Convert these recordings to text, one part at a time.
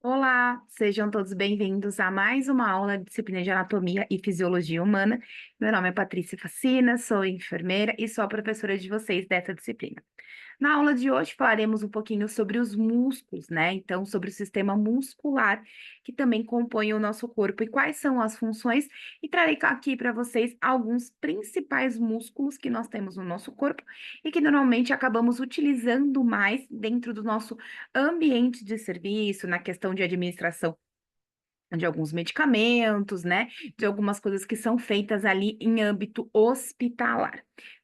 Olá, sejam todos bem-vindos a mais uma aula de disciplina de Anatomia e Fisiologia Humana. Meu nome é Patrícia Facina, sou enfermeira e sou a professora de vocês dessa disciplina. Na aula de hoje falaremos um pouquinho sobre os músculos, né? Então, sobre o sistema muscular que também compõe o nosso corpo e quais são as funções, e trarei aqui para vocês alguns principais músculos que nós temos no nosso corpo e que normalmente acabamos utilizando mais dentro do nosso ambiente de serviço, na questão de administração de alguns medicamentos, né? De algumas coisas que são feitas ali em âmbito hospitalar.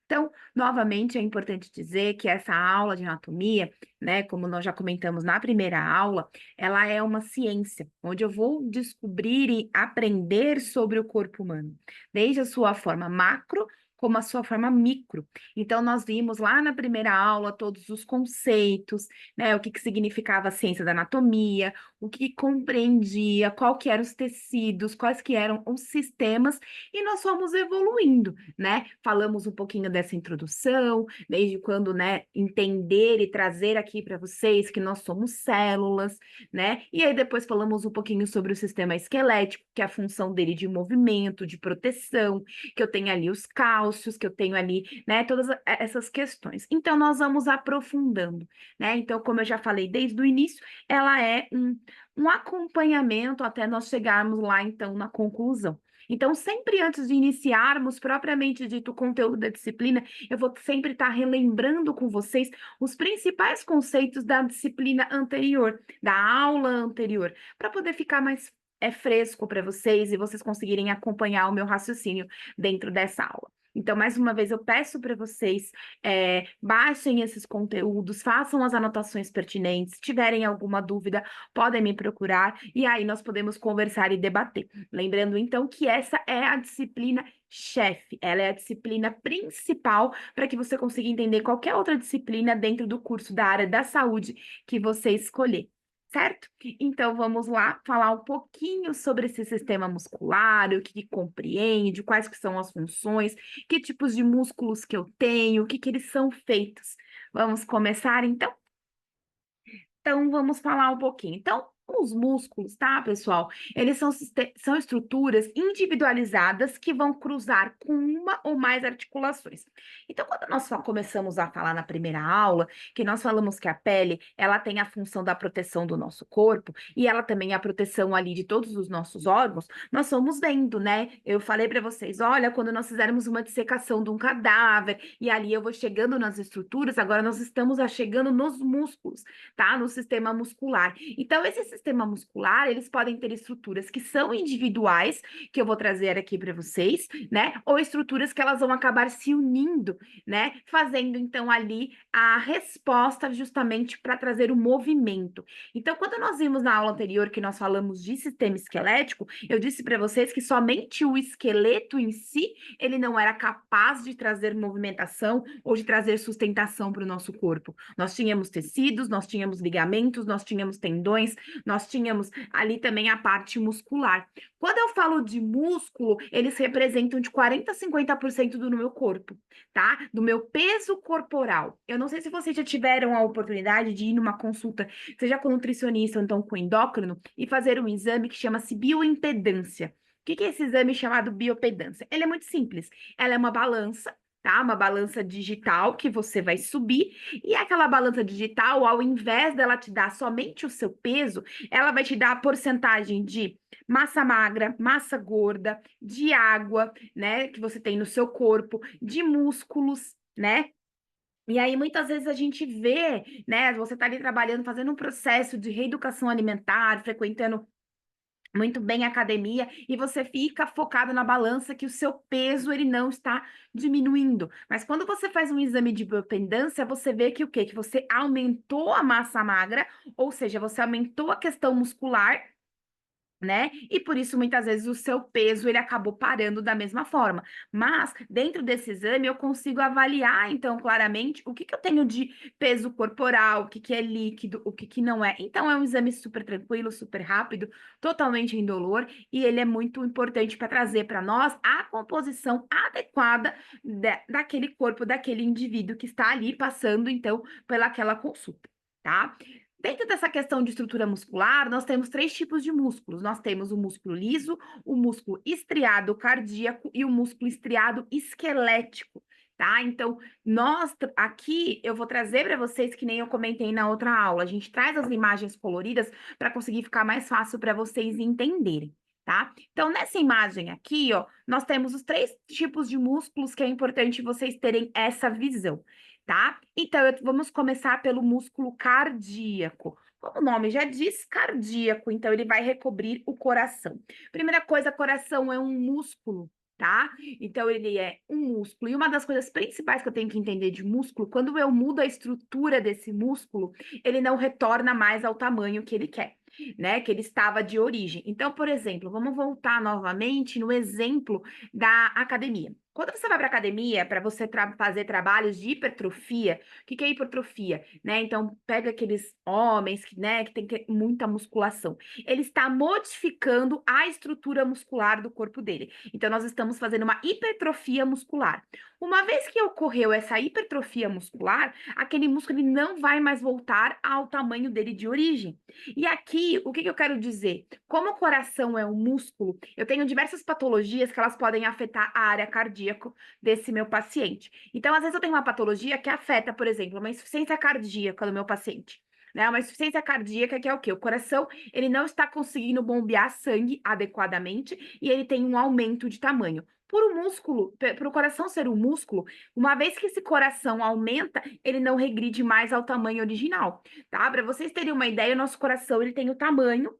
Então, novamente, é importante dizer que essa aula de anatomia, né, como nós já comentamos na primeira aula, ela é uma ciência, onde eu vou descobrir e aprender sobre o corpo humano, desde a sua forma macro como a sua forma micro. Então, nós vimos lá na primeira aula todos os conceitos, né, o que significava a ciência da anatomia, o que compreendia, qual que eram os tecidos, quais que eram os sistemas, e nós fomos evoluindo, né? Falamos um pouquinho dessa introdução, desde quando, né, entender e trazer aqui para vocês que nós somos células, né? E aí depois falamos um pouquinho sobre o sistema esquelético, que é a função dele de movimento, de proteção, que eu tenho ali os cálcios, que eu tenho ali, né, todas essas questões. Então nós vamos aprofundando, né? Então, como eu já falei desde o início, ela é um acompanhamento até nós chegarmos lá, então, na conclusão. Então, sempre antes de iniciarmos propriamente dito o conteúdo da disciplina, eu vou sempre estar relembrando com vocês os principais conceitos da disciplina anterior, da aula anterior, para poder ficar mais fresco para vocês e vocês conseguirem acompanhar o meu raciocínio dentro dessa aula. Então, mais uma vez, eu peço para vocês baixem esses conteúdos, façam as anotações pertinentes. Se tiverem alguma dúvida, podem me procurar e aí nós podemos conversar e debater. Lembrando, então, que essa é a disciplina chefe, ela é a disciplina principal para que você consiga entender qualquer outra disciplina dentro do curso da área da saúde que você escolher. Certo? Então vamos lá falar um pouquinho sobre esse sistema muscular, o que compreende, quais que são as funções, que tipos de músculos que eu tenho, o que que eles são feitos. Vamos começar então? Então, vamos falar um pouquinho. Então, os músculos, tá, pessoal? Eles são estruturas individualizadas que vão cruzar com uma ou mais articulações. Então, quando nós começamos a falar na primeira aula, que nós falamos que a pele, ela tem a função da proteção do nosso corpo e ela também é a proteção ali de todos os nossos órgãos, nós fomos vendo, né? Eu falei para vocês, olha, quando nós fizermos uma dissecação de um cadáver e ali eu vou chegando nas estruturas, agora nós estamos chegando nos músculos, tá? No sistema muscular. Então, esse sistema muscular, eles podem ter estruturas que são individuais, que eu vou trazer aqui para vocês, né? Ou estruturas que elas vão acabar se unindo, né? Fazendo então ali a resposta justamente para trazer o movimento. Então, quando nós vimos na aula anterior que nós falamos de sistema esquelético, eu disse para vocês que somente o esqueleto em si, ele não era capaz de trazer movimentação ou de trazer sustentação para o nosso corpo. Nós tínhamos tecidos, nós tínhamos ligamentos, nós tínhamos tendões, nós tínhamos ali também a parte muscular. Quando eu falo de músculo, eles representam de 40 a 50% do meu corpo, tá? Do meu peso corporal. Eu não sei se vocês já tiveram a oportunidade de ir numa consulta, seja com nutricionista ou então com endócrino, e fazer um exame que chama-se bioimpedância. O que é esse exame chamado bioimpedância? Ele é muito simples. Ela é uma balança, tá? Uma balança digital que você vai subir, e aquela balança digital, ao invés dela te dar somente o seu peso, ela vai te dar a porcentagem de massa magra, massa gorda, de água, né, que você tem no seu corpo, de músculos, né? E aí, muitas vezes a gente vê, né? Você tá ali trabalhando, fazendo um processo de reeducação alimentar, frequentando muito bem a academia e você fica focado na balança que o seu peso ele não está diminuindo. Mas quando você faz um exame de biopendância, você vê que o quê? Que você aumentou a massa magra, ou seja, você aumentou a questão muscular, né? E por isso muitas vezes o seu peso ele acabou parando da mesma forma. Mas dentro desse exame eu consigo avaliar então claramente o que que eu tenho de peso corporal, o que que é líquido, o que que não é. Então é um exame super tranquilo, super rápido, totalmente indolor e ele é muito importante para trazer para nós a composição adequada daquele corpo, daquele indivíduo que está ali passando então pelaquela consulta, tá? Dentro dessa questão de estrutura muscular, nós temos três tipos de músculos. Nós temos o músculo liso, o músculo estriado cardíaco e o músculo estriado esquelético, tá? Então, aqui eu vou trazer para vocês, que nem eu comentei na outra aula, a gente traz as imagens coloridas para conseguir ficar mais fácil para vocês entenderem. Tá? Então, nessa imagem aqui, ó, nós temos os três tipos de músculos que é importante vocês terem essa visão, tá? Então, vamos começar pelo músculo cardíaco. Como o nome já diz, cardíaco, então ele vai recobrir o coração. Primeira coisa, coração é um músculo, tá? Então, ele é um músculo. E uma das coisas principais que eu tenho que entender de músculo, quando eu mudo a estrutura desse músculo, ele não retorna mais ao tamanho que ele quer, né? Que ele estava de origem. Então, por exemplo, vamos voltar novamente no exemplo da academia. Quando você vai para academia para você fazer trabalhos de hipertrofia, o que é hipertrofia? Né? Então, pega aqueles homens que tem muita musculação. Ele está modificando a estrutura muscular do corpo dele. Então, nós estamos fazendo uma hipertrofia muscular. Uma vez que ocorreu essa hipertrofia muscular, aquele músculo ele não vai mais voltar ao tamanho dele de origem. E aqui, o que eu quero dizer? Como o coração é um músculo, eu tenho diversas patologias que elas podem afetar a área cardíaca desse meu paciente. Então, às vezes eu tenho uma patologia que afeta, por exemplo, uma insuficiência cardíaca do meu paciente. Né? Uma insuficiência cardíaca que é o quê? O coração, ele não está conseguindo bombear sangue adequadamente e ele tem um aumento de tamanho. Por o músculo, para o coração ser um músculo, uma vez que esse coração aumenta, ele não regride mais ao tamanho original, tá? Para vocês terem uma ideia, o nosso coração ele tem o tamanho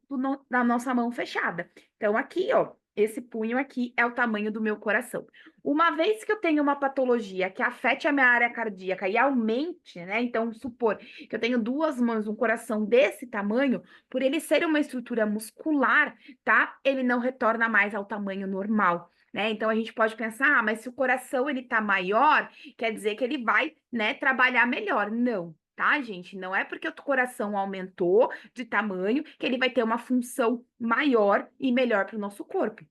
da nossa mão fechada. Então, aqui, ó, esse punho aqui é o tamanho do meu coração. Uma vez que eu tenho uma patologia que afete a minha área cardíaca e aumente, né? Então, supor que eu tenho duas mãos, um coração desse tamanho, por ele ser uma estrutura muscular, tá? Ele não retorna mais ao tamanho normal. Né? Então a gente pode pensar, mas se o coração ele tá maior, quer dizer que ele vai, né, trabalhar melhor. Não, tá, gente? Não é porque o coração aumentou de tamanho que ele vai ter uma função maior e melhor para o nosso corpo.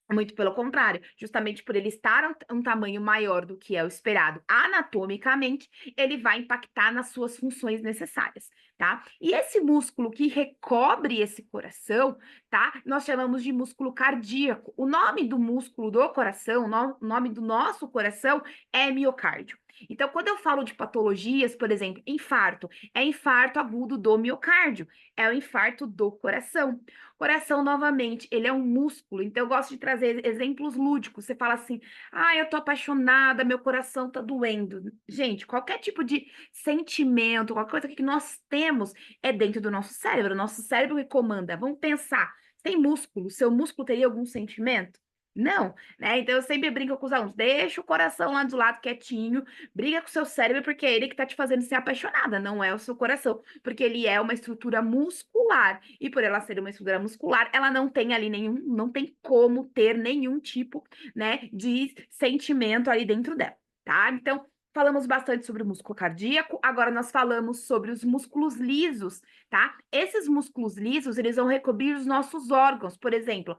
Muito pelo contrário, justamente por ele estar um tamanho maior do que é o esperado anatomicamente, ele vai impactar nas suas funções necessárias, tá? E esse músculo que recobre esse coração, tá? Nós chamamos de músculo cardíaco. O nome do músculo do coração, o nome do nosso coração é miocárdio. Então, quando eu falo de patologias, por exemplo, infarto, é infarto agudo do miocárdio, é o infarto do coração. Coração, novamente, ele é um músculo, então eu gosto de trazer exemplos lúdicos. Você fala assim, ah, eu tô apaixonada, meu coração tá doendo. Gente, qualquer tipo de sentimento, qualquer coisa que nós temos é dentro do nosso cérebro que comanda. Vamos pensar, tem músculo, seu músculo teria algum sentimento? Não, né? Então eu sempre brinco com os alunos, deixa o coração lá do lado quietinho, briga com o seu cérebro, porque é ele que tá te fazendo ser apaixonada, não é o seu coração, porque ele é uma estrutura muscular, e por ela ser uma estrutura muscular, ela não tem ali não tem como ter nenhum tipo, né, de sentimento ali dentro dela, tá? Então, falamos bastante sobre o músculo cardíaco, agora nós falamos sobre os músculos lisos, tá? Esses músculos lisos, eles vão recobrir os nossos órgãos, por exemplo,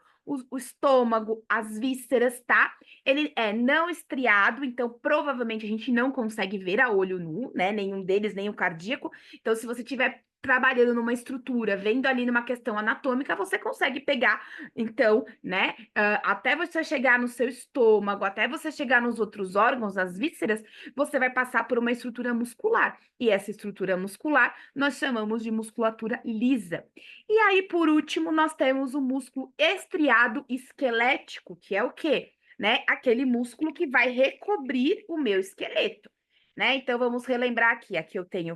o estômago, as vísceras, tá? Ele é não estriado, então provavelmente a gente não consegue ver a olho nu, né? Nenhum deles, nem o cardíaco. Então, se você tiver trabalhando numa estrutura, vendo ali numa questão anatômica, você consegue pegar, então, né? Até você chegar no seu estômago, até você chegar nos outros órgãos, as vísceras, você vai passar por uma estrutura muscular. E essa estrutura muscular nós chamamos de musculatura lisa. E aí, por último, nós temos o músculo estriado esquelético, que é o quê? Né? Aquele músculo que vai recobrir o meu esqueleto, né? Então, vamos relembrar aqui. Aqui eu tenho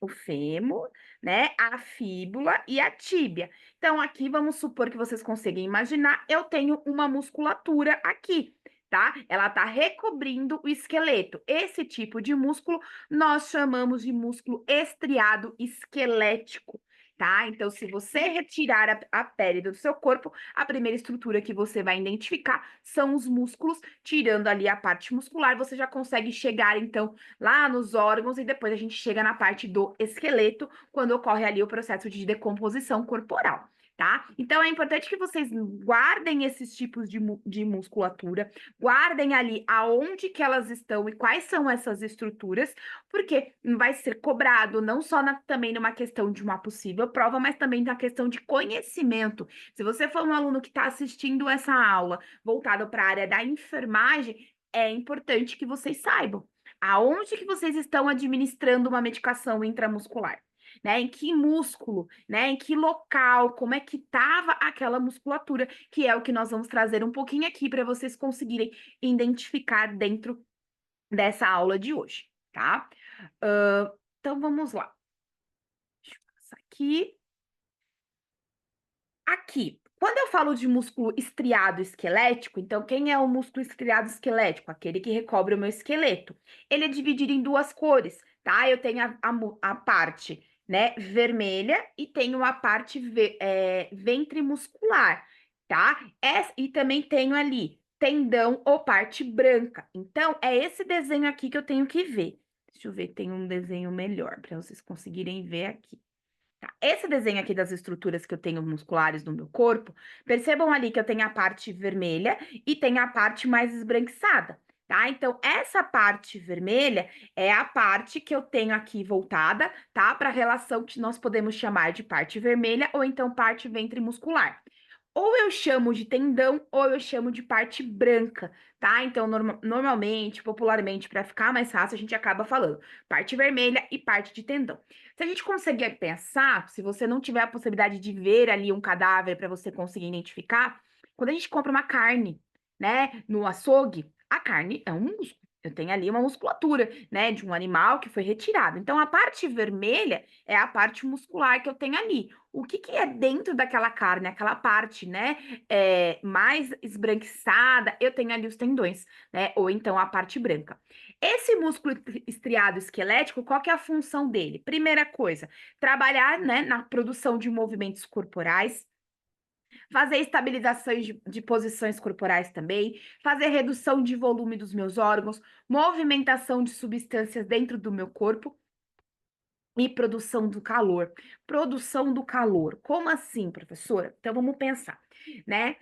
o fêmur, né? A fíbula e a tíbia. Então, aqui vamos supor que vocês conseguem imaginar, eu tenho uma musculatura aqui, tá? Ela tá recobrindo o esqueleto. Esse tipo de músculo nós chamamos de músculo estriado esquelético. Tá? Então, se você retirar a pele do seu corpo, a primeira estrutura que você vai identificar são os músculos. Tirando ali a parte muscular, você já consegue chegar, então, lá nos órgãos e depois a gente chega na parte do esqueleto, quando ocorre ali o processo de decomposição corporal. tá? Então é importante que vocês guardem esses tipos de musculatura, guardem ali aonde que elas estão e quais são essas estruturas, porque vai ser cobrado não só também numa questão de uma possível prova, mas também na questão de conhecimento. Se você for um aluno que está assistindo essa aula voltado para a área da enfermagem, é importante que vocês saibam aonde que vocês estão administrando uma medicação intramuscular, né? Em que músculo, né? Em que local, como é que estava aquela musculatura, que é o que nós vamos trazer um pouquinho aqui para vocês conseguirem identificar dentro dessa aula de hoje, tá? Então vamos lá. Deixa eu passar aqui. Aqui, quando eu falo de músculo estriado esquelético, então quem é o músculo estriado esquelético? Aquele que recobre o meu esqueleto. Ele é dividido em duas cores, tá? Eu tenho a parte, né, vermelha e tenho a parte ventrimuscular, tá? E também tenho ali tendão ou parte branca. Então, é esse desenho aqui que eu tenho que ver. Deixa eu ver, tem um desenho melhor para vocês conseguirem ver aqui. Tá? Esse desenho aqui das estruturas que eu tenho musculares no meu corpo, percebam ali que eu tenho a parte vermelha e tenho a parte mais esbranquiçada, tá? Então, essa parte vermelha é a parte que eu tenho aqui voltada, tá? Para a relação que nós podemos chamar de parte vermelha ou então parte ventrimuscular. Ou eu chamo de tendão, ou eu chamo de parte branca, tá? Então, normalmente, popularmente, para ficar mais fácil, a gente acaba falando parte vermelha e parte de tendão. Se a gente conseguir pensar, se você não tiver a possibilidade de ver ali um cadáver para você conseguir identificar, quando a gente compra uma carne, né, no açougue, a carne é um músculo. Eu tenho ali uma musculatura, né, de um animal que foi retirado. Então, a parte vermelha é a parte muscular que eu tenho ali. O que que é dentro daquela carne, aquela parte, né, mais esbranquiçada, eu tenho ali os tendões, né, ou então a parte branca. Esse músculo estriado esquelético, qual que é a função dele? Primeira coisa, trabalhar, né, na produção de movimentos corporais, fazer estabilizações de posições corporais também, fazer redução de volume dos meus órgãos, movimentação de substâncias dentro do meu corpo e produção do calor. Produção do calor. Como assim, professora? Então vamos pensar, né?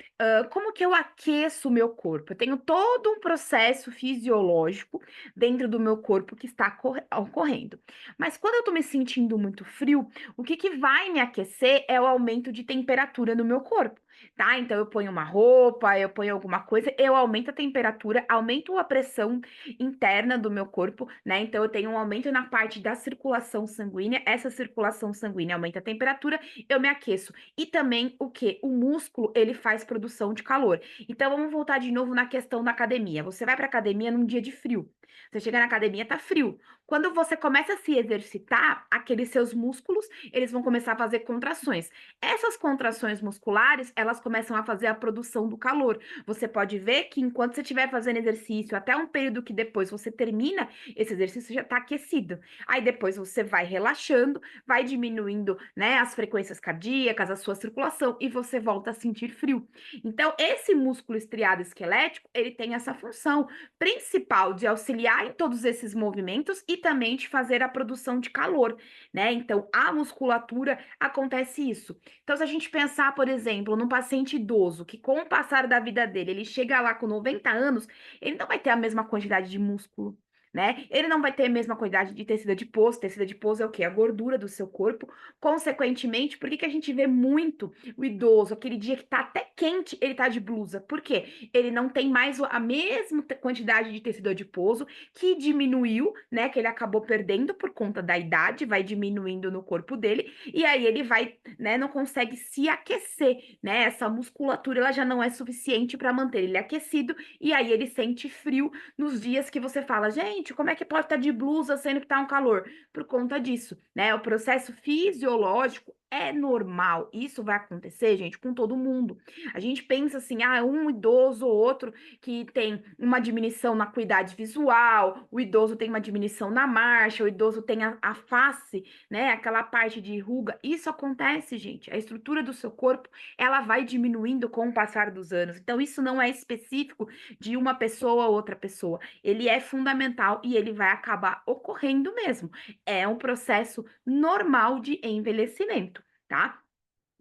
Como que eu aqueço o meu corpo? Eu tenho todo um processo fisiológico dentro do meu corpo que está ocorrendo. Mas quando eu estou me sentindo muito frio, o que que vai me aquecer é o aumento de temperatura no meu corpo. Tá? Então eu ponho uma roupa, eu ponho alguma coisa, eu aumento a temperatura, aumento a pressão interna do meu corpo, né? Então eu tenho um aumento na parte da circulação sanguínea, essa circulação sanguínea aumenta a temperatura, eu me aqueço. E também o que? O músculo, ele faz produção de calor. Então vamos voltar de novo na questão da academia. Você vai para academia num dia de frio. Você chega na academia, tá frio. Quando você começa a se exercitar, aqueles seus músculos, eles vão começar a fazer contrações. Essas contrações musculares, elas começam a fazer a produção do calor. Você pode ver que enquanto você estiver fazendo exercício, até um período que depois você termina, esse exercício já está aquecido. Aí depois você vai relaxando, vai diminuindo, né, as frequências cardíacas, a sua circulação e você volta a sentir frio. Então, esse músculo estriado esquelético, ele tem essa função principal de auxiliar em todos esses movimentos e também de fazer a produção de calor, né? Então, a musculatura acontece isso. Então, se a gente pensar, por exemplo, num paciente idoso que, com o passar da vida dele, ele chega lá com 90 anos, ele não vai ter a mesma quantidade de músculo, né? Ele não vai ter a mesma quantidade de tecido adiposo. Tecido adiposo é o quê? A gordura do seu corpo. Consequentemente, por que que a gente vê muito o idoso, aquele dia que tá até quente, ele tá de blusa? Por quê? Ele não tem mais a mesma quantidade de tecido adiposo que diminuiu, né? Que ele acabou perdendo por conta da idade, vai diminuindo no corpo dele, e aí ele vai, né? Não consegue se aquecer, né? Essa musculatura ela já não é suficiente para manter ele aquecido, e aí ele sente frio nos dias que você fala, gente, como é que pode estar de blusa sendo que tá um calor? Por conta disso, né? O processo fisiológico é normal. Isso vai acontecer, gente, com todo mundo. A gente pensa assim, ah, um idoso ou outro que tem uma diminuição na acuidade visual, o idoso tem uma diminuição na marcha, o idoso tem a face, né? Aquela parte de ruga. Isso acontece, gente. A estrutura do seu corpo, ela vai diminuindo com o passar dos anos. Então, isso não é específico de uma pessoa ou outra pessoa. Ele é fundamental e ele vai acabar ocorrendo mesmo. É um processo normal de envelhecimento, tá?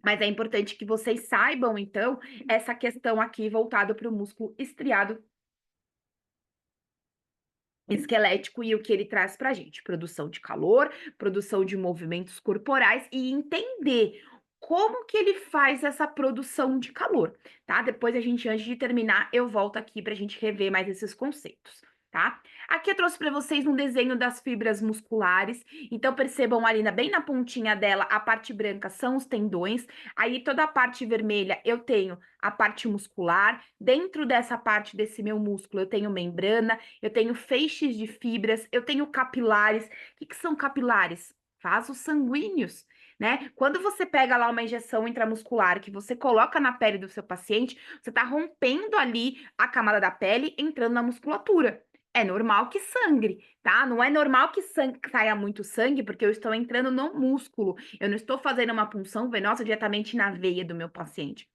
Mas é importante que vocês saibam, então, essa questão aqui voltada para o músculo estriado esquelético e o que ele traz para a gente: produção de calor, produção de movimentos corporais e entender como que ele faz essa produção de calor, tá? Depois a gente, antes de terminar, eu volto aqui para a gente rever mais esses conceitos, tá? Aqui eu trouxe para vocês um desenho das fibras musculares, então percebam ali bem na pontinha dela, a parte branca são os tendões, aí toda a parte vermelha eu tenho a parte muscular, dentro dessa parte desse meu músculo eu tenho membrana, eu tenho feixes de fibras, eu tenho capilares. O que são capilares? Vasos sanguíneos, né? Quando você pega lá uma injeção intramuscular que você coloca na pele do seu paciente, você está rompendo ali a camada da pele, entrando na musculatura. É normal que sangre, tá? Não é normal que saia muito sangue, porque eu estou entrando no músculo. Eu não estou fazendo uma punção venosa diretamente na veia do meu paciente.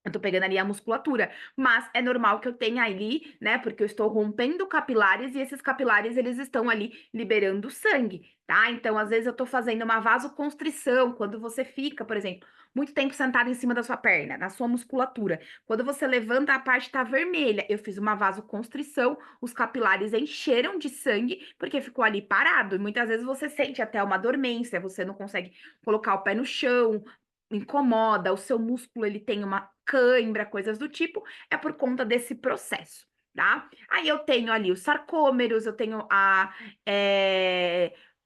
Eu tô pegando ali a musculatura, mas é normal que eu tenha ali, né? Porque eu estou rompendo capilares e esses capilares eles estão ali liberando sangue, tá? Então, às vezes eu tô fazendo uma vasoconstrição quando você fica, por exemplo, muito tempo sentado em cima da sua perna, na sua musculatura. Quando você levanta, a parte tá vermelha. Eu fiz uma vasoconstrição, os capilares encheram de sangue porque ficou ali parado. E muitas vezes você sente até uma dormência, você não consegue colocar o pé no chão, incomoda, o seu músculo ele tem uma cãibra, coisas do tipo, é por conta desse processo, tá? Aí eu tenho ali os sarcômeros, eu tenho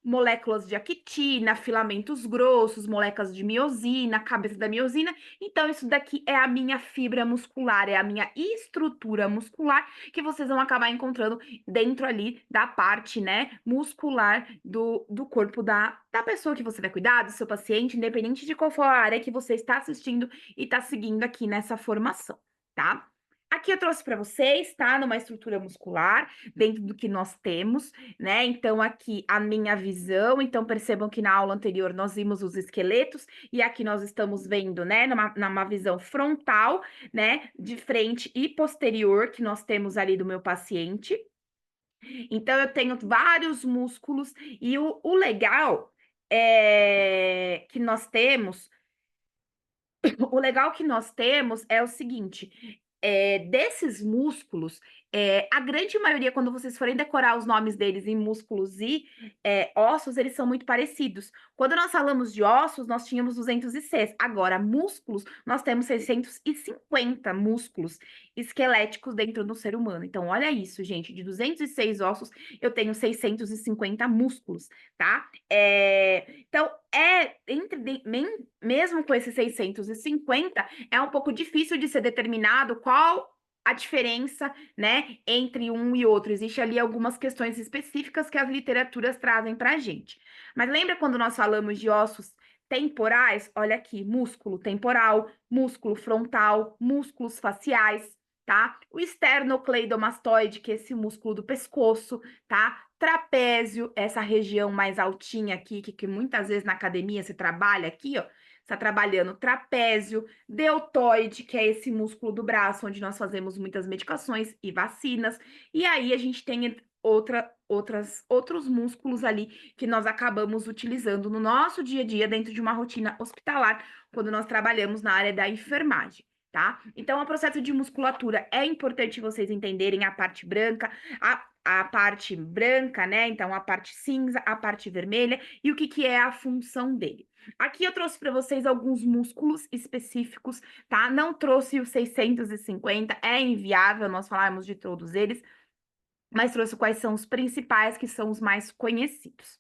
moléculas de actina, filamentos grossos, moléculas de miosina, cabeça da miosina. Então, isso daqui é a minha fibra muscular, é a minha estrutura muscular que vocês vão acabar encontrando dentro ali da parte, né, muscular do corpo da pessoa que você vai cuidar, do seu paciente, independente de qual for a área que você está assistindo e está seguindo aqui nessa formação, tá? Aqui eu trouxe para vocês, tá? Numa estrutura muscular, dentro do que nós temos, né? Então, aqui a minha visão. Então, percebam que na aula anterior nós vimos os esqueletos, e aqui nós estamos vendo, né, numa visão frontal, né, de frente e posterior, que nós temos ali do meu paciente. Então, eu tenho vários músculos, e o legal é que nós temos. O legal que nós temos é o seguinte: desses músculos, a grande maioria, quando vocês forem decorar os nomes deles em músculos e ossos, eles são muito parecidos. Quando nós falamos de ossos, nós tínhamos 206. Agora, músculos, nós temos 650 músculos esqueléticos dentro do ser humano. Então, olha isso, gente: de 206 ossos, eu tenho 650 músculos, tá? Então, mesmo com esses 650, é um pouco difícil de ser determinado qual a diferença, né, entre um e outro. Existe ali algumas questões específicas que as literaturas trazem para a gente. Mas lembra quando nós falamos de ossos temporais? Olha aqui: músculo temporal, músculo frontal, músculos faciais, tá? O esternocleidomastoide, que é esse músculo do pescoço, tá? Trapézio, essa região mais altinha aqui, que muitas vezes na academia você trabalha aqui, ó. Está trabalhando trapézio, deltoide, que é esse músculo do braço, onde nós fazemos muitas medicações e vacinas. E aí a gente tem outros músculos ali que nós acabamos utilizando no nosso dia a dia, dentro de uma rotina hospitalar, quando nós trabalhamos na área da enfermagem. Tá? Então, o processo de musculatura é importante vocês entenderem a parte branca, a parte branca, né? Então, a parte cinza, a parte vermelha e o que é a função dele. Aqui eu trouxe para vocês alguns músculos específicos, tá? Não trouxe os 650, é inviável nós falarmos de todos eles, mas trouxe quais são os principais, que são os mais conhecidos.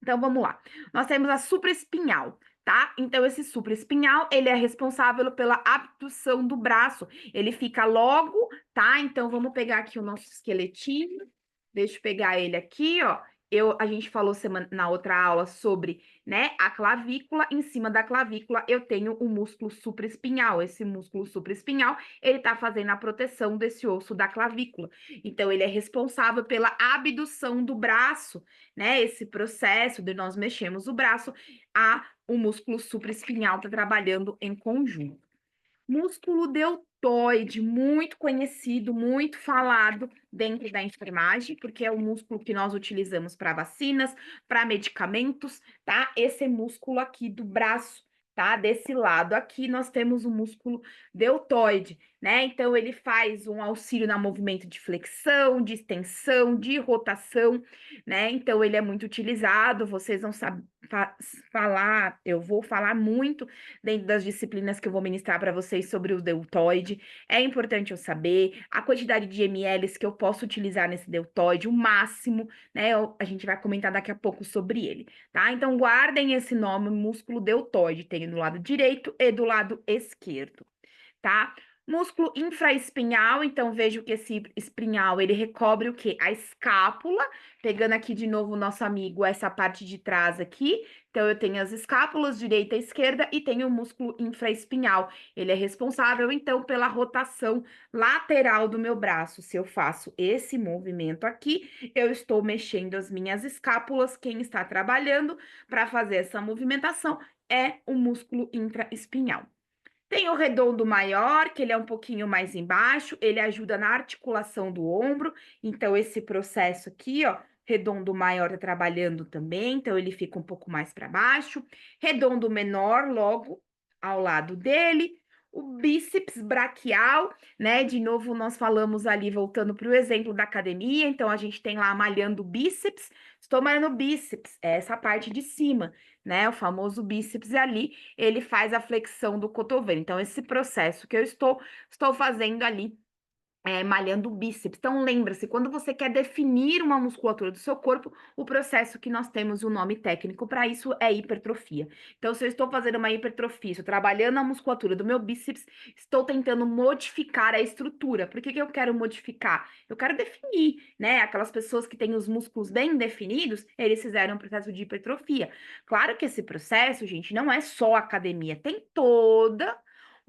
Então, vamos lá. Nós temos a supraespinhal, tá? Então, esse supraespinhal, ele é responsável pela abdução do braço. Ele fica logo, tá? Então, vamos pegar aqui o nosso esqueletinho. Deixa eu pegar ele aqui, ó. A gente falou na outra aula sobre, né, a clavícula. Em cima da clavícula, eu tenho o músculo supraespinhal. Esse músculo supraespinhal, ele tá fazendo a proteção desse osso da clavícula. Então, ele é responsável pela abdução do braço, né? Esse processo de nós mexermos o braço, o músculo supraespinhal está trabalhando em conjunto. Músculo deltoide, muito conhecido, muito falado dentro da enfermagem, porque é o músculo que nós utilizamos para vacinas, para medicamentos, tá? Esse músculo aqui do braço, tá? Desse lado aqui nós temos o músculo deltoide, né? Então ele faz um auxílio no movimento de flexão, de extensão, de rotação, né? Então ele é muito utilizado, vocês vão falar, eu vou falar muito dentro das disciplinas que eu vou ministrar para vocês sobre o deltoide. É importante eu saber a quantidade de ml que eu posso utilizar nesse deltoide, o máximo, né? A gente vai comentar daqui a pouco sobre ele, tá? Então guardem esse nome, músculo deltoide, tem do lado direito e do lado esquerdo, tá? Músculo infraespinhal, então vejo que esse espinhal, ele recobre o quê? A escápula, pegando aqui de novo o nosso amigo, essa parte de trás aqui. Então, eu tenho as escápulas, direita e esquerda, e tenho o músculo infraespinhal. Ele é responsável, então, pela rotação lateral do meu braço. Se eu faço esse movimento aqui, eu estou mexendo as minhas escápulas. Quem está trabalhando para fazer essa movimentação é o músculo intraespinhal. Tem o redondo maior, que ele é um pouquinho mais embaixo, ele ajuda na articulação do ombro. Então, esse processo aqui, ó, redondo maior tá trabalhando também, então ele fica um pouco mais para baixo. Redondo menor, logo ao lado dele. O bíceps braquial, né? De novo, nós falamos ali, voltando para o exemplo da academia. Então, a gente tem lá malhando bíceps. Estou malhando bíceps, é essa parte de cima, né? O famoso bíceps ali, ele faz a flexão do cotovelo. Então, esse processo que eu estou fazendo ali malhando o bíceps. Então, lembra-se, quando você quer definir uma musculatura do seu corpo, o processo que nós temos, o nome técnico para isso é hipertrofia. Então, se eu estou fazendo uma hipertrofia, estou trabalhando a musculatura do meu bíceps, estou tentando modificar a estrutura. Por que que eu quero modificar? Eu quero definir, né? Aquelas pessoas que têm os músculos bem definidos, eles fizeram um processo de hipertrofia. Claro que esse processo, gente, não é só academia, tem toda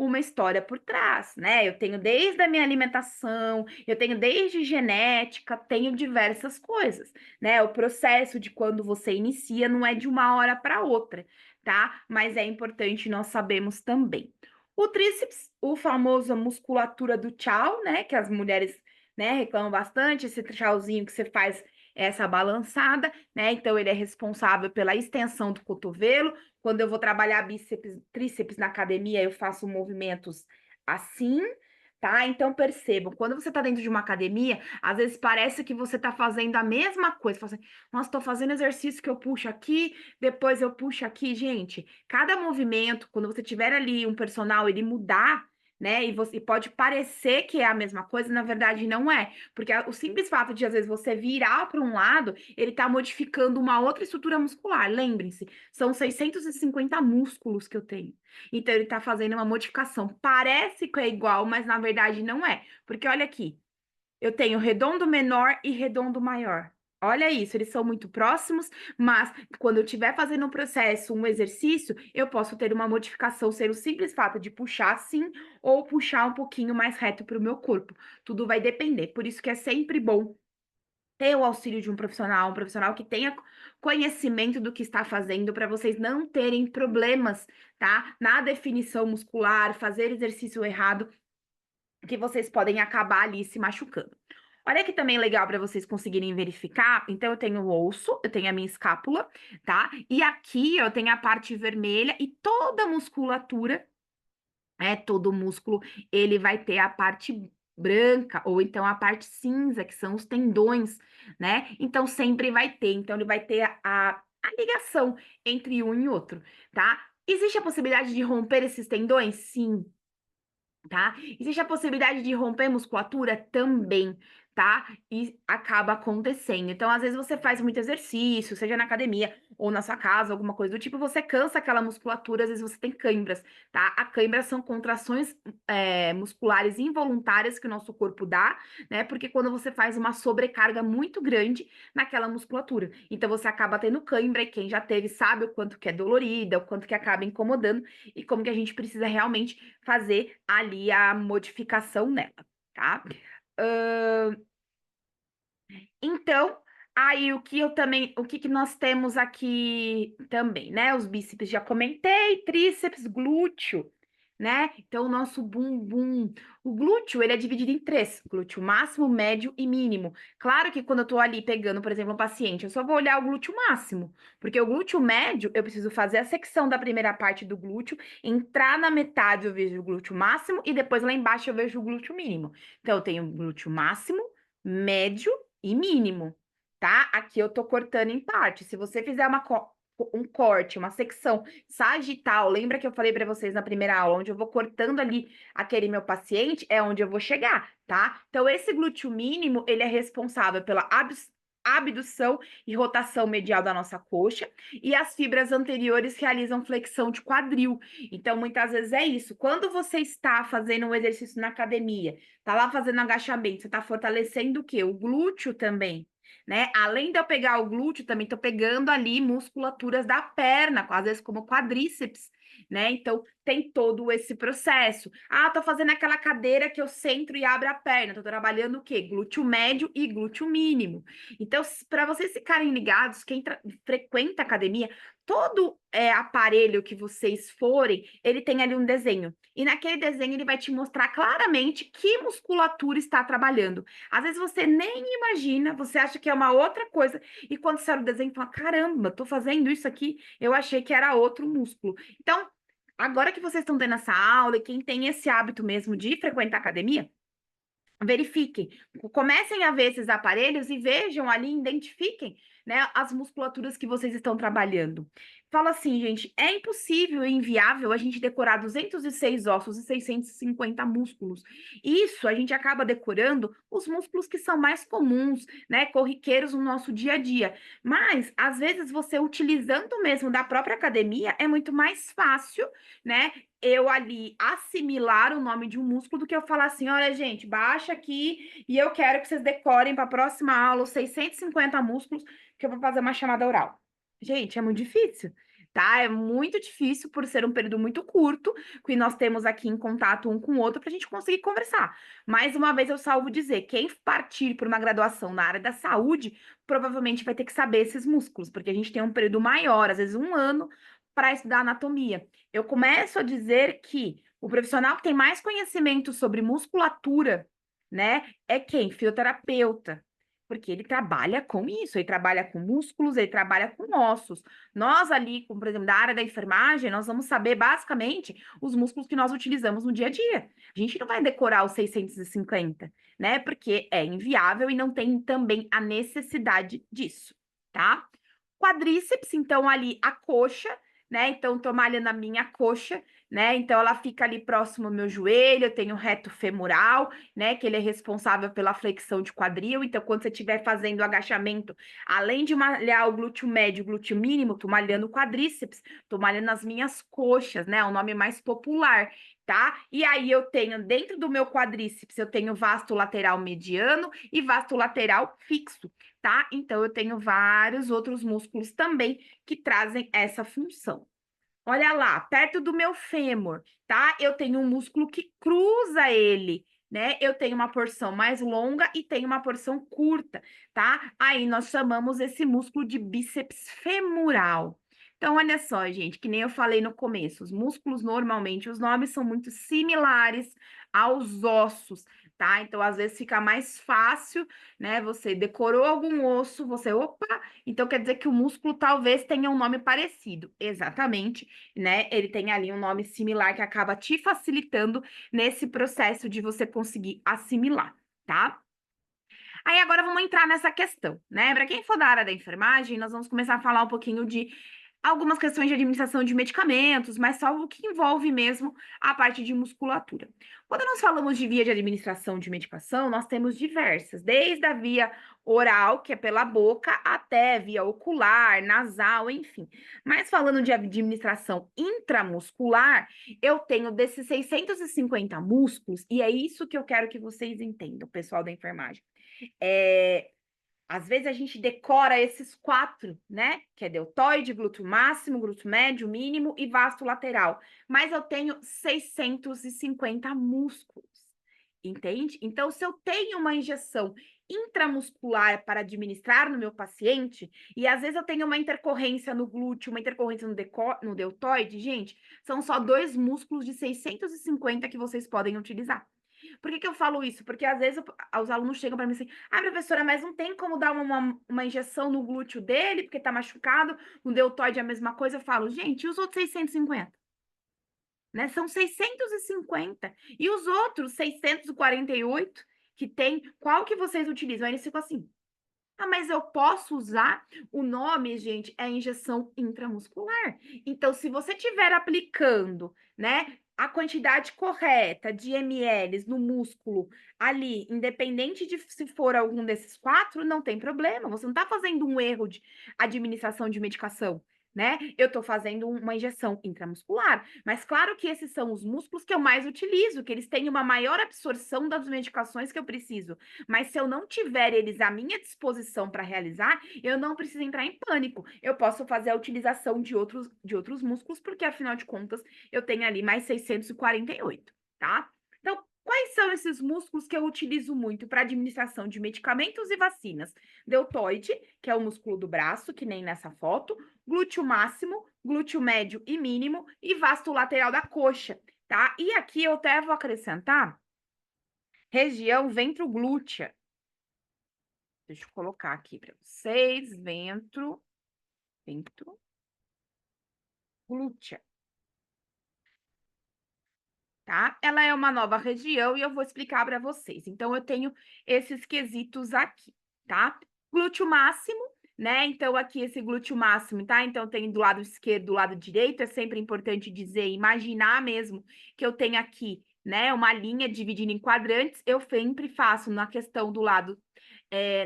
uma história por trás, né? Eu tenho desde a minha alimentação, eu tenho desde genética, tenho diversas coisas, né? O processo de quando você inicia não é de uma hora para outra, tá? Mas é importante nós sabemos também. O tríceps, o famoso musculatura do tchau, né? Que as mulheres, né, reclamam bastante, esse tchauzinho que você faz essa balançada, né? Então ele é responsável pela extensão do cotovelo. Quando eu vou trabalhar bíceps, tríceps na academia, eu faço movimentos assim, tá? Então percebam, quando você tá dentro de uma academia, às vezes parece que você tá fazendo a mesma coisa. Fala assim, nossa, tô fazendo exercício que eu puxo aqui, depois eu puxo aqui. Gente, cada movimento, quando você tiver ali um personal, ele mudar, né? E você pode parecer que é a mesma coisa, na verdade não é. Porque o simples fato de, às vezes, você virar para um lado, ele tá modificando uma outra estrutura muscular. Lembrem-se, são 650 músculos que eu tenho. Então, ele está fazendo uma modificação. Parece que é igual, mas na verdade não é. Porque olha aqui, eu tenho redondo menor e redondo maior. Olha isso, eles são muito próximos, mas quando eu estiver fazendo um processo, um exercício, eu posso ter uma modificação, ser o simples fato de puxar assim ou puxar um pouquinho mais reto para o meu corpo. Tudo vai depender. Por isso que é sempre bom ter o auxílio de um profissional que tenha conhecimento do que está fazendo para vocês não terem problemas, tá? Na definição muscular, fazer exercício errado, que vocês podem acabar ali se machucando. Olha que também legal para vocês conseguirem verificar. Então, eu tenho o osso, eu tenho a minha escápula, tá? E aqui eu tenho a parte vermelha e toda a musculatura, todo músculo, ele vai ter a parte branca ou então a parte cinza, que são os tendões, né? Então sempre vai ter. Então ele vai ter a ligação entre um e outro, tá? Existe a possibilidade de romper esses tendões? Sim, tá? Existe a possibilidade de romper musculatura? Também, tá? E acaba acontecendo. Então, às vezes você faz muito exercício, seja na academia ou na sua casa, alguma coisa do tipo, você cansa aquela musculatura, às vezes você tem cãibras, tá? A cãibra são contrações musculares involuntárias que o nosso corpo dá, né? Porque quando você faz uma sobrecarga muito grande naquela musculatura. Então, você acaba tendo cãibra e quem já teve sabe o quanto que é dolorida, o quanto que acaba incomodando e como que a gente precisa realmente fazer ali a modificação nela, tá? Então, aí o que eu também, o que que nós temos aqui também, né? Os bíceps já comentei, tríceps, glúteo. né? Então, o nosso bumbum, o glúteo, ele é dividido em três: glúteo máximo, médio e mínimo. Claro que quando eu tô ali pegando, por exemplo, um paciente, eu só vou olhar o glúteo máximo, porque o glúteo médio, eu preciso fazer a secção da primeira parte do glúteo, entrar na metade eu vejo o glúteo máximo e depois lá embaixo eu vejo o glúteo mínimo. Então, eu tenho glúteo máximo, médio e mínimo, tá? Aqui eu tô cortando em parte. Se você fizer um corte, uma secção sagital, lembra que eu falei para vocês na primeira aula, onde eu vou cortando ali aquele meu paciente, é onde eu vou chegar, tá? Então, esse glúteo mínimo, ele é responsável pela abdução e rotação medial da nossa coxa, e as fibras anteriores realizam flexão de quadril. Então, muitas vezes é isso. Quando você está fazendo um exercício na academia, tá lá fazendo agachamento, você tá fortalecendo o quê? O glúteo também, né? Além de eu pegar o glúteo, também tô pegando ali musculaturas da perna, às vezes como quadríceps, né? Então, tem todo esse processo. Ah, tô fazendo aquela cadeira que eu centro e abro a perna. Tô trabalhando o quê? Glúteo médio e glúteo mínimo. Então, para vocês ficarem ligados, quem frequenta academia, todo aparelho que vocês forem, ele tem ali um desenho. E naquele desenho ele vai te mostrar claramente que musculatura está trabalhando. Às vezes você nem imagina, você acha que é uma outra coisa, e quando você olha o desenho, fala: caramba, tô fazendo isso aqui, eu achei que era outro músculo. Então, agora que vocês estão tendo essa aula, e quem tem esse hábito mesmo de frequentar academia, verifiquem, comecem a ver esses aparelhos e vejam ali, identifiquem, né, as musculaturas que vocês estão trabalhando. Fala assim, gente, é impossível e inviável a gente decorar 206 ossos e 650 músculos. Isso a gente acaba decorando os músculos que são mais comuns, né, corriqueiros no nosso dia a dia. Mas, às vezes, você utilizando mesmo da própria academia é muito mais fácil, né, eu ali assimilar o nome de um músculo do que eu falar assim: olha, gente, baixa aqui e eu quero que vocês decorem para a próxima aula os 650 músculos que eu vou fazer uma chamada oral. Gente, é muito difícil, tá? É muito difícil por ser um período muito curto que nós temos aqui em contato um com o outro para a gente conseguir conversar. Mais uma vez eu salvo dizer, quem partir por uma graduação na área da saúde provavelmente vai ter que saber esses músculos, porque a gente tem um período maior, às vezes um ano, para estudar anatomia. Eu começo a dizer que o profissional que tem mais conhecimento sobre musculatura, né, é quem? Fisioterapeuta. Porque ele trabalha com isso, ele trabalha com músculos, ele trabalha com ossos. Nós ali, como, por exemplo, da área da enfermagem, nós vamos saber basicamente os músculos que nós utilizamos no dia a dia. A gente não vai decorar os 650, né? Porque é inviável e não tem também a necessidade disso, tá? Quadríceps, então ali a coxa, né? Então, tô malhando a minha coxa, né? Então, ela fica ali próximo ao meu joelho, eu tenho o reto femoral, né? Que ele é responsável pela flexão de quadril. Então, quando você estiver fazendo o agachamento, além de malhar o glúteo médio, o glúteo mínimo, tô malhando o quadríceps, tô malhando as minhas coxas, né? O nome mais popular, tá? E aí, eu tenho, dentro do meu quadríceps, eu tenho vasto lateral mediano e vasto lateral fixo, tá? Então, eu tenho vários outros músculos também que trazem essa função. Olha lá, perto do meu fêmur, tá? Eu tenho um músculo que cruza ele, né? Eu tenho uma porção mais longa e tenho uma porção curta, tá? Aí nós chamamos esse músculo de bíceps femoral. Então, olha só, gente, que nem eu falei no começo, os músculos normalmente, os nomes são muito similares aos ossos, tá? Então, às vezes fica mais fácil, né? Você decorou algum osso, você, opa, então quer dizer que o músculo talvez tenha um nome parecido. Exatamente, né? Ele tem ali um nome similar que acaba te facilitando nesse processo de você conseguir assimilar, tá? Aí agora vamos entrar nessa questão, né? Para quem for da área da enfermagem, nós vamos começar a falar um pouquinho de algumas questões de administração de medicamentos, mas só o que envolve mesmo a parte de musculatura. Quando nós falamos de via de administração de medicação, nós temos diversas, desde a via oral, que é pela boca, até via ocular, nasal, enfim. Mas falando de administração intramuscular, eu tenho desses 650 músculos, e é isso que eu quero que vocês entendam, pessoal da enfermagem. É, às vezes a gente decora esses quatro, né? Que é deltoide, glúteo máximo, glúteo médio, mínimo e vasto lateral. Mas eu tenho 650 músculos, entende? Então, se eu tenho uma injeção intramuscular para administrar no meu paciente, e às vezes eu tenho uma intercorrência no glúteo, uma intercorrência no deltoide, gente, são só 2 músculos de 650 que vocês podem utilizar. Por que que eu falo isso? Porque às vezes os alunos chegam para mim assim, professora, mas não tem como dar uma injeção no glúteo dele, porque tá machucado, no deltoide é a mesma coisa. Eu falo, gente, e os outros 650? Né? São 650. E os outros 648 que tem, qual que vocês utilizam? Aí eles ficam assim, mas eu posso usar? O nome, gente, é injeção intramuscular. Então, se você estiver aplicando, né, a quantidade correta de ml no músculo ali, independente de se for algum desses 4, não tem problema. Você não está fazendo um erro de administração de medicação. Né? Eu estou fazendo uma injeção intramuscular, mas claro que esses são os músculos que eu mais utilizo, que eles têm uma maior absorção das medicações que eu preciso. Mas se eu não tiver eles à minha disposição para realizar, eu não preciso entrar em pânico. Eu posso fazer a utilização de outros músculos, porque afinal de contas eu tenho ali mais 648, tá? Então, quais são esses músculos que eu utilizo muito para administração de medicamentos e vacinas? Deltoide, que é o músculo do braço, que nem nessa foto, glúteo máximo, glúteo médio e mínimo e vasto lateral da coxa, tá? E aqui eu até vou acrescentar região ventroglútea. Deixa eu colocar aqui para vocês, ventroglútea, tá? Ela é uma nova região e eu vou explicar para vocês. Então, eu tenho esses quesitos aqui, tá? Glúteo máximo, né? Então, aqui esse glúteo máximo, tá? Então, tem do lado esquerdo, do lado direito, é sempre importante dizer, imaginar mesmo que eu tenho aqui, né, uma linha dividida em quadrantes, eu sempre faço na questão do lado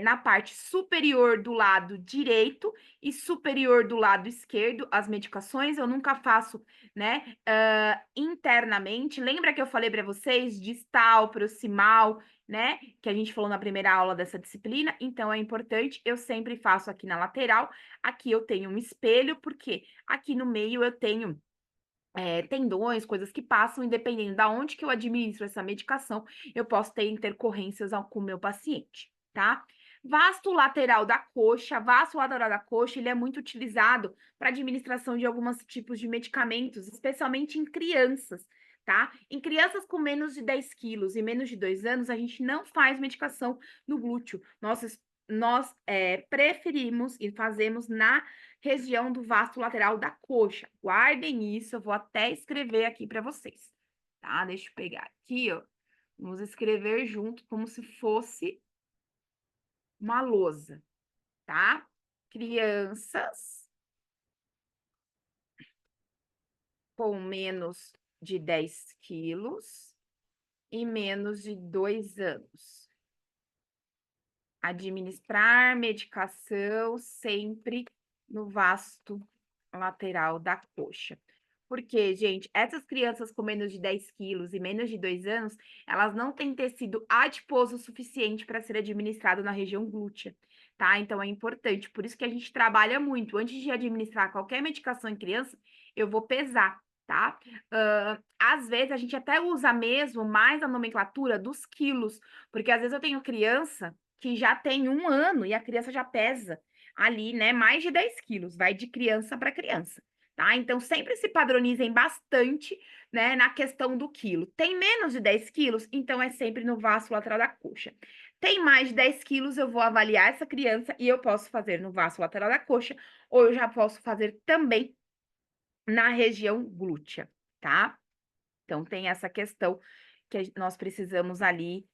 na parte superior do lado direito e superior do lado esquerdo, as medicações, eu nunca faço, né, internamente. Lembra que eu falei para vocês distal, proximal, né, que a gente falou na primeira aula dessa disciplina? Então, é importante, eu sempre faço aqui na lateral, aqui eu tenho um espelho, porque aqui no meio eu tenho tendões, coisas que passam, independendo da onde que eu administro essa medicação, eu posso ter intercorrências com o meu paciente, tá? Vasto lateral da coxa, ele é muito utilizado para administração de alguns tipos de medicamentos, especialmente em crianças, tá? Em crianças com menos de 10 quilos e menos de 2 anos, a gente não faz medicação no glúteo. Nós preferimos e fazemos na região do vasto lateral da coxa. Guardem isso, eu vou até escrever aqui para vocês, tá? Deixa eu pegar aqui, ó. Vamos escrever junto como se fosse uma lousa, tá? Crianças com menos de 10 quilos e menos de 2 anos. Administrar medicação sempre no vasto lateral da coxa. Porque, gente, essas crianças com menos de 10 quilos e menos de 2 anos, elas não têm tecido adiposo o suficiente para ser administrado na região glútea, tá? Então, é importante. Por isso que a gente trabalha muito. Antes de administrar qualquer medicação em criança, eu vou pesar, tá? Às vezes, a gente até usa mesmo mais a nomenclatura dos quilos, porque às vezes eu tenho criança que já tem 1 ano e a criança já pesa ali, né, mais de 10 quilos, vai de criança para criança, tá? Então, sempre se padronizem bastante, né, na questão do quilo. Tem menos de 10 quilos, então é sempre no vasto lateral da coxa. Tem mais de 10 quilos, eu vou avaliar essa criança e eu posso fazer no vasto lateral da coxa, ou eu já posso fazer também na região glútea, tá? Então, tem essa questão que nós precisamos ali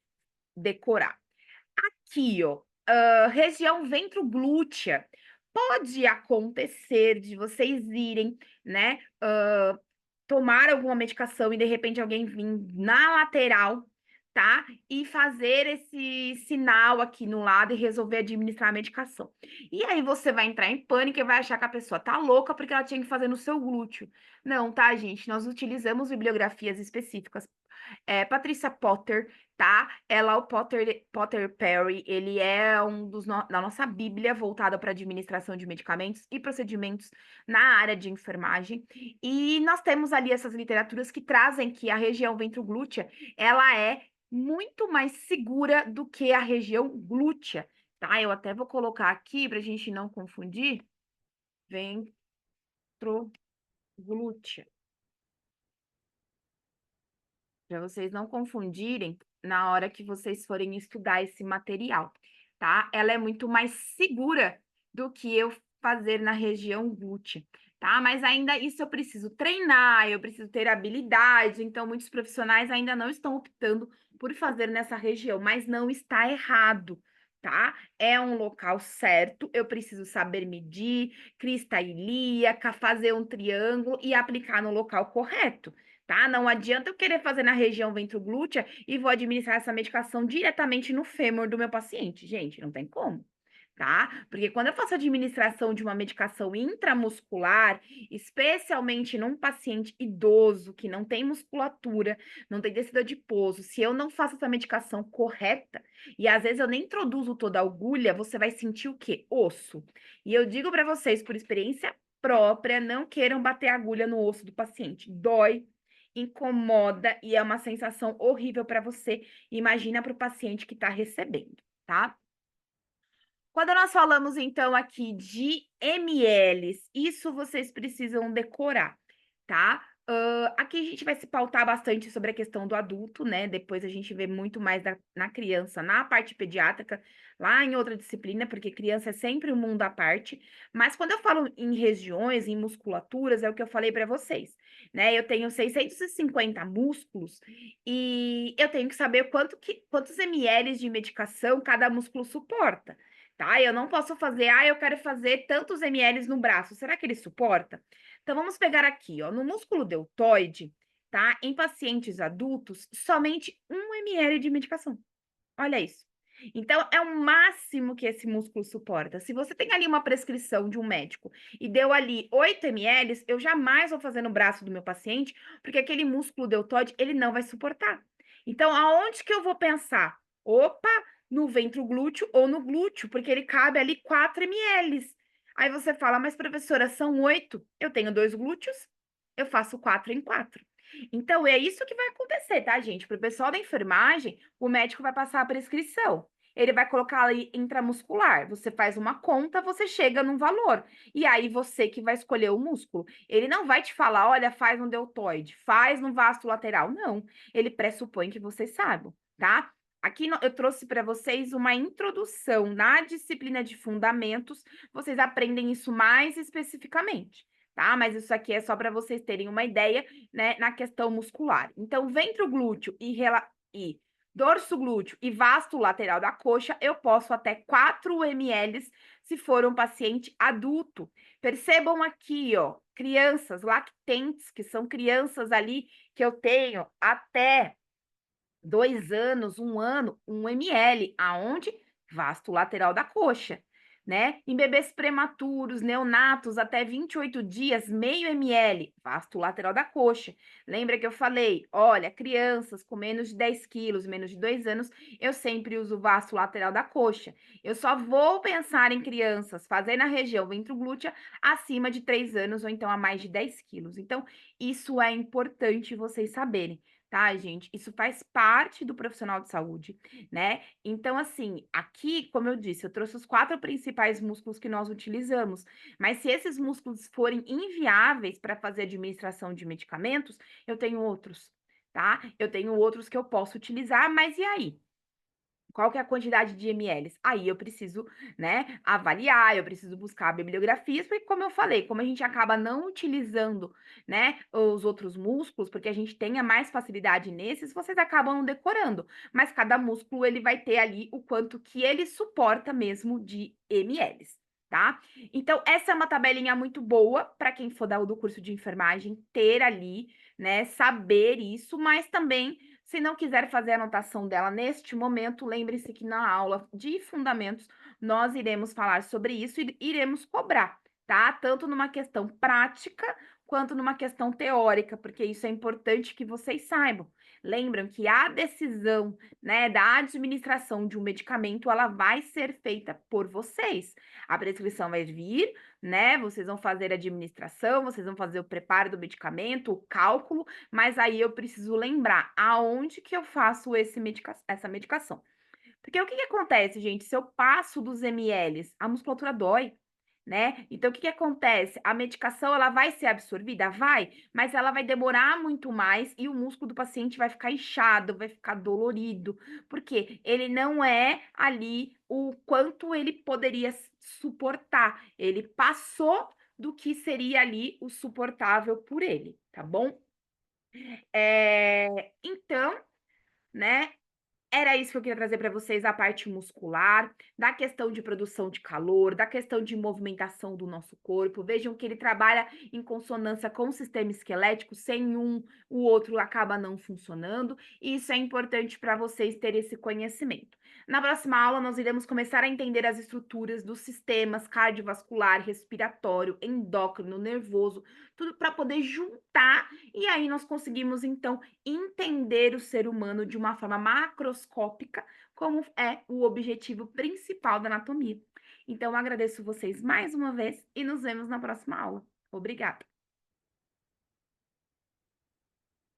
decorar. Aqui, ó, região ventroglútea. Pode acontecer de vocês irem, né, tomar alguma medicação e de repente alguém vir na lateral, tá? E fazer esse sinal aqui no lado e resolver administrar a medicação. E aí você vai entrar em pânico e vai achar que a pessoa tá louca porque ela tinha que fazer no seu glúteo. Não, tá, gente? Nós utilizamos bibliografias específicas. Patrícia Potter, tá? Ela, o Potter Perry, ele é da nossa bíblia voltada para administração de medicamentos e procedimentos na área de enfermagem. E nós temos ali essas literaturas que trazem que a região ventroglútea, ela é muito mais segura do que a região glútea, tá? Eu até vou colocar aqui para a gente não confundir. Ventroglútea. Para vocês não confundirem na hora que vocês forem estudar esse material, tá? Ela é muito mais segura do que eu fazer na região glútea, tá? Mas ainda isso eu preciso treinar, eu preciso ter habilidade, então muitos profissionais ainda não estão optando por fazer nessa região, mas não está errado. Tá? É um local certo, eu preciso saber medir, crista ilíaca, fazer um triângulo e aplicar no local correto, tá? Não adianta eu querer fazer na região ventroglútea e vou administrar essa medicação diretamente no fêmur do meu paciente. Gente, não tem como, tá? Porque quando eu faço administração de uma medicação intramuscular, especialmente num paciente idoso que não tem musculatura, não tem tecido adiposo, se eu não faço essa medicação correta, e às vezes eu nem introduzo toda a agulha, você vai sentir o quê? Osso. E eu digo para vocês, por experiência própria, não queiram bater a agulha no osso do paciente. Dói, incomoda e é uma sensação horrível para você. Imagina para o paciente que está recebendo, tá? Quando nós falamos então aqui de mls, isso vocês precisam decorar, tá? Aqui a gente vai se pautar bastante sobre a questão do adulto, né? Depois a gente vê muito mais na criança, na parte pediátrica, lá em outra disciplina, porque criança é sempre um mundo à parte. Mas quando eu falo em regiões, em musculaturas, é o que eu falei para vocês, né? Eu tenho 650 músculos e eu tenho que saber quantos ml de medicação cada músculo suporta. Tá? Eu não posso fazer, eu quero fazer tantos ml no braço. Será que ele suporta? Então, vamos pegar aqui, ó, no músculo deltoide, tá? Em pacientes adultos, somente 1 ml de medicação. Olha isso. Então, é o máximo que esse músculo suporta. Se você tem ali uma prescrição de um médico e deu ali 8 ml, eu jamais vou fazer no braço do meu paciente, porque aquele músculo deltoide, ele não vai suportar. Então, aonde que eu vou pensar? Opa, no ventro glúteo ou no glúteo, porque ele cabe ali 4 ml. Aí você fala, mas professora, são 8. Eu tenho 2 glúteos, eu faço 4 em 4. Então, é isso que vai acontecer, tá, gente? Para o pessoal da enfermagem, o médico vai passar a prescrição. Ele vai colocar ali intramuscular. Você faz uma conta, você chega num valor. E aí você que vai escolher o músculo. Ele não vai te falar, olha, faz no deltoide, faz no vasto lateral. Não. Ele pressupõe que vocês saibam, tá? Aqui eu trouxe para vocês uma introdução na disciplina de fundamentos. Vocês aprendem isso mais especificamente, tá? Mas isso aqui é só para vocês terem uma ideia, né, na questão muscular. Então, ventroglúteo e dorso glúteo e vasto lateral da coxa, eu posso até 4 ml se for um paciente adulto. Percebam aqui, ó, crianças lactentes, que são crianças ali que eu tenho até 2 anos, 1 ano, 1 ml, aonde? Vasto lateral da coxa, né? Em bebês prematuros, neonatos, até 28 dias, meio ml, vasto lateral da coxa. Lembra que eu falei? Olha, crianças com menos de 10 quilos, menos de 2 anos, eu sempre uso vasto lateral da coxa. Eu só vou pensar em crianças fazer na região ventroglútea acima de 3 anos ou então a mais de 10 quilos. Então, isso é importante vocês saberem, tá, gente? Isso faz parte do profissional de saúde, né? Então, assim, aqui, como eu disse, eu trouxe os 4 principais músculos que nós utilizamos, mas se esses músculos forem inviáveis para fazer administração de medicamentos, eu tenho outros, tá? Eu tenho outros que eu posso utilizar, mas e aí? Qual que é a quantidade de ml? Aí eu preciso, né, avaliar, eu preciso buscar bibliografias, porque como eu falei, como a gente acaba não utilizando, né, os outros músculos, porque a gente tenha mais facilidade nesses, vocês acabam não decorando. Mas cada músculo, ele vai ter ali o quanto que ele suporta mesmo de ml, tá? Então, essa é uma tabelinha muito boa para quem for dar o do curso de enfermagem, ter ali, né, saber isso, mas também se não quiser fazer a anotação dela neste momento, lembre-se que na aula de fundamentos nós iremos falar sobre isso e iremos cobrar, tá? Tanto numa questão prática quanto numa questão teórica, porque isso é importante que vocês saibam. Lembram que a decisão, né, da administração de um medicamento, ela vai ser feita por vocês. A prescrição vai vir, né? Vocês vão fazer a administração, vocês vão fazer o preparo do medicamento, o cálculo, mas aí eu preciso lembrar aonde que eu faço essa medicação. Porque o que que acontece, gente? Se eu passo dos ml, a musculatura dói, né? Então, o que que acontece? A medicação, ela vai ser absorvida? Vai, mas ela vai demorar muito mais e o músculo do paciente vai ficar inchado, vai ficar dolorido, porque ele não é ali o quanto ele poderia suportar. Ele passou do que seria ali o suportável por ele, tá bom? Então, né? Era isso que eu queria trazer para vocês, a parte muscular, da questão de produção de calor, da questão de movimentação do nosso corpo. Vejam que ele trabalha em consonância com o sistema esquelético, sem um, o outro acaba não funcionando, e isso é importante para vocês terem esse conhecimento. Na próxima aula, nós iremos começar a entender as estruturas dos sistemas cardiovascular, respiratório, endócrino, nervoso, tudo para poder juntar, e aí nós conseguimos, então, entender o ser humano de uma forma macroscópica, como é o objetivo principal da anatomia. Então, eu agradeço vocês mais uma vez e nos vemos na próxima aula. Obrigada!